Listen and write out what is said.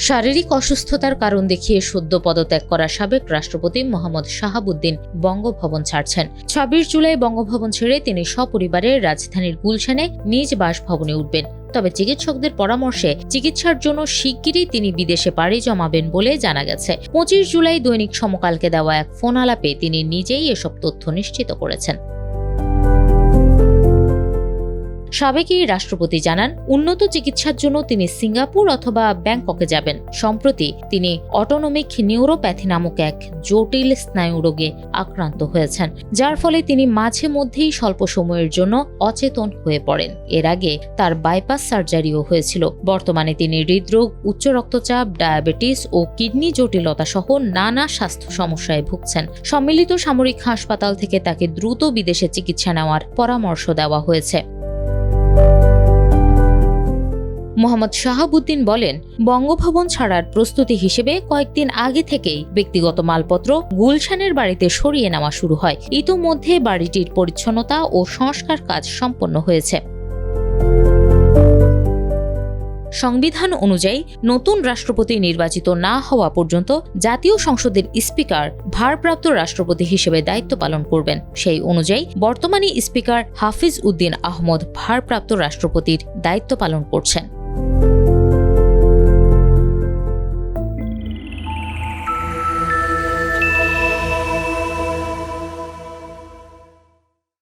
শারীরিক অসুস্থতার কারণ দেখিয়ে সদ্য পদত্যাগ করা সাবেক রাষ্ট্রপতি মোহাম্মদ শাহাবুদ্দিন বঙ্গভবন ছাড়ছেন। ২৬ জুলাই বঙ্গভবন ছেড়ে তিনি সপরিবারে রাজধানীর গুলশানে নিজ বাসভবনে উঠবেন। তবে চিকিৎসকদের পরামর্শে চিকিৎসার জন্য শিগগিরই তিনি বিদেশে পাড়ি জমাবেন বলে জানা গেছে। ২৫ জুলাই দৈনিক সমকালকে দেওয়া এক ফোন আলাপে তিনি নিজেই এসব তথ্য নিশ্চিত করেছেন। সাবেক এই রাষ্ট্রপতি জানান, উন্নত চিকিৎসার জন্য তিনি সিঙ্গাপুর অথবা ব্যাংককে যাবেন। সম্প্রতি তিনি অটোনমিক নিউরোপ্যাথি নামক এক জটিল স্নায়ু রোগে আক্রান্ত হয়েছেন, যার ফলে তিনি মাঝে মধ্যেই স্বল্প সময়ের জন্য অচেতন হয়ে পড়েন। এর আগে তার বাইপাস সার্জারিও হয়েছিল। বর্তমানে তিনি হৃদরোগ, উচ্চ রক্তচাপ, ডায়াবেটিস ও কিডনি জটিলতা সহ নানা স্বাস্থ্য সমস্যায় ভুগছেন। সম্মিলিত সামরিক হাসপাতাল থেকে তাকে দ্রুত বিদেশে চিকিৎসা নেওয়ার পরামর্শ দেওয়া হয়েছে। মোহাম্মদ শাহাবুদ্দিন বলেন, বঙ্গভবন ছাড়ার প্রস্তুতি হিসেবে কয়েকদিন আগে থেকেই ব্যক্তিগত মালপত্র গুলশানের বাড়িতে সরিয়ে নেওয়া শুরু হয়। ইতোমধ্যে বাড়িটির পরিচ্ছন্নতা ও সংস্কার কাজ সম্পন্ন হয়েছে। সংবিধান অনুযায়ী নতুন রাষ্ট্রপতি নির্বাচিত না হওয়া পর্যন্ত জাতীয় সংসদের স্পিকার ভারপ্রাপ্ত রাষ্ট্রপতি হিসেবে দায়িত্ব পালন করবেন। সেই অনুযায়ী বর্তমানে স্পিকার হাফিজ উদ্দিন আহমদ ভারপ্রাপ্ত রাষ্ট্রপতির দায়িত্ব পালন করছেন।